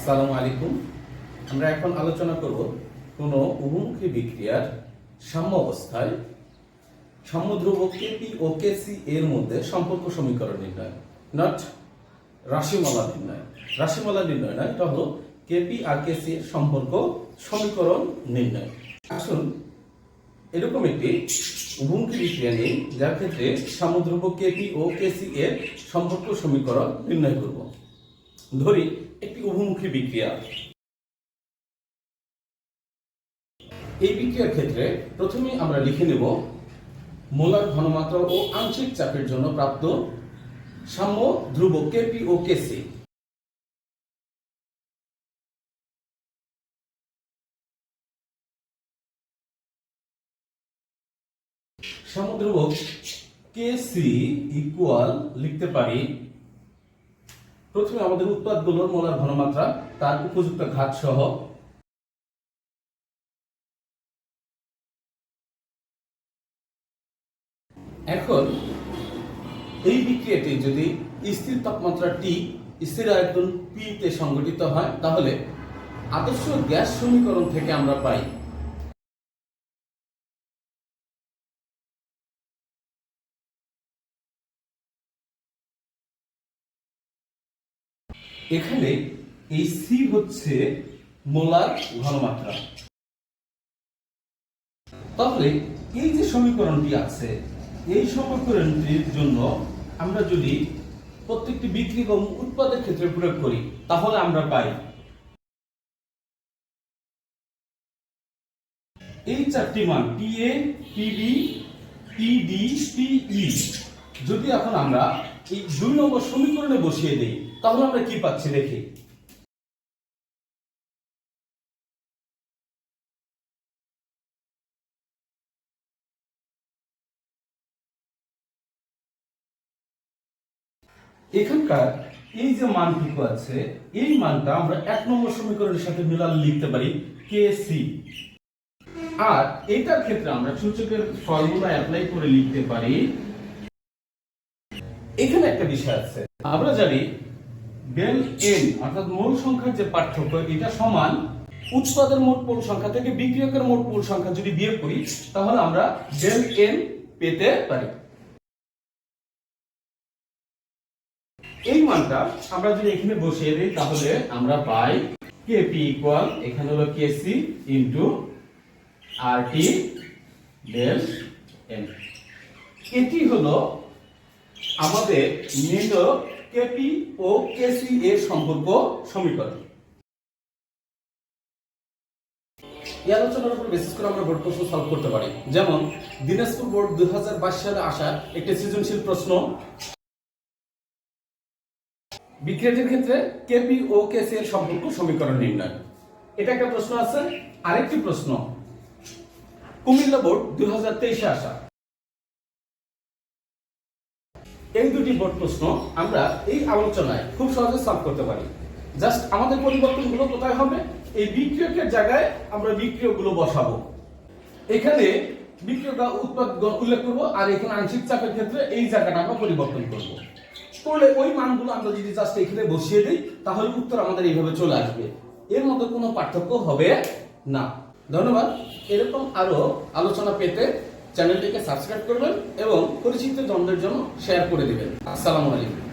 আসসালামু আলাইকুম। আমরা এখন আলোচনা করব কোনো উভমুখী বিক্রিয়ার সাম্য অবস্থায় সাম্য ধ্রুবক কেপি ও কেসি এর মধ্যে সম্পর্ক সমীকরণ নির্ণয়, নট রাশিমালা নির্ণয়। রাশিমালা নির্ণয় না, এটা হলো কেপি আর কেসি এর সম্পর্ক সমীকরণ নির্ণয়। আসুন এরকম একটি উভমুখী বিক্রিয়া নেই যার ক্ষেত্রে সাম্য ধ্রুবক কেপি ও কেসি এর সম্পর্ক সমীকরণ নির্ণয় করব। ধরি একটি উভমুখী বিক্রিয়া। এই বিক্রিয়ার ক্ষেত্রে প্রথমেই আমরা লিখে নেব মোলার ঘনমাত্রা ও আংশিক চাপের জন্য প্রাপ্ত সাম্য ধ্রুবক কেপি ও কেসি। সাম্য ধ্রুবক কেসি ইকুয়াল লিখতে পারি প্রথমে আমাদের উৎপাদগুলোর মোলার ঘনমাত্রা তার উপযুক্ত ঘাত সহ এখন এই বিক্রিয়াটি যদি স্থির তাপমাত্রা টি স্থির আয়তন পি তে সংঘটিত হয় তাহলে আদর্শ গ্যাস সমীকরণ থেকে আমরা পাই এখানে এই সি হচ্ছে মোলার ঘনমাত্রা। তাহলে এই যে সমীকরণটি আছে এই সমীকরণটির জন্য আমরা যদি প্রত্যেকটি বিক্রি এবং উৎপাদের ক্ষেত্রে প্রয়োগ করি তাহলে আমরা পাই এই চারটি মান পিএ, পিবি, পিডি, পিই যদি এখন আমরা এই 2 নম্বর সমীকরণে বসিয়ে দেই তাহলে আমরা কি পাচ্ছি দেখি। এখানকার এই যে মানটুকু আছে এই মানটা আমরা 1 নম্বর সমীকরণের সাথে মিলালে লিখতে পারি কেসি। আর এটার ক্ষেত্রে আমরা সূচকের ফর্মুলা অ্যাপ্লাই করে লিখতে পারি। এখানে একটা বিষয় আছে, আমরা জানি ডেল এন অর্থাৎ মোল সংখ্যার যে পার্থক্য এটা সমান উৎপাদের মোট মোল সংখ্যা থেকে বিক্রিয়কের মোট মোল সংখ্যা যদি বিয়োগ করি তাহলে আমরা ডেল এন পেতে পারি। এই মানটা আমরা যদি এখানে বসিয়ে দিই তাহলে আমরা পাই কেপি ইকুয়াল এখানে হলো কেসি ইনটু আরটি ডেল এন। এটি হলো আমাদের নির্ণয় কেপি ও কেসি এর সম্পর্ক সমীকরণ। এই আলোচনার উপর বেসিস করে আমরা বোর্ড প্রশ্ন সলভ করতে পারি। যেমন দিনাজপুর বোর্ড 2022 সালে আসা একটি সৃজনশীল প্রশ্ন, বিক্রিয়াটির ক্ষেত্রে কেপি ও কেসি এর সম্পর্ক সমীকরণ নির্ণয়। এটা একটা প্রশ্ন আছে। আরেকটি প্রশ্ন কুমিল্লা বোর্ড 2023 এ আসা। এই দুটি বোর্ড প্রশ্ন আমরা এই আলোচনায় খুব সহজে সলভ করতে পারি। জাস্ট আমাদের পরিবর্তনগুলো কোথায় হবে, এই বিক্রিয়কের জায়গায় আমরা বিক্রিয়কগুলো বসাবো। এখানে বিক্রিয়ক উৎপাদ উল্লেখ করব আর এখানে আংশিক চাপের ক্ষেত্রে এই জায়গাটা আমরা পরিবর্তন করব। করলে ওই মানগুলো আমরা যদি জাস্ট এখানে বসিয়ে দিই তাহলে উত্তর আমাদের এইভাবে চলে আসবে। এর মধ্যে কোনো পার্থক্য হবে না। ধন্যবাদ। এরকম আরো আলোচনা পেতে চ্যানেলটিকে সাবস্ক্রাইব করবেন এবং পরিচিত জনদের জন্য শেয়ার করে দিবেন। আসসালামু আলাইকুম।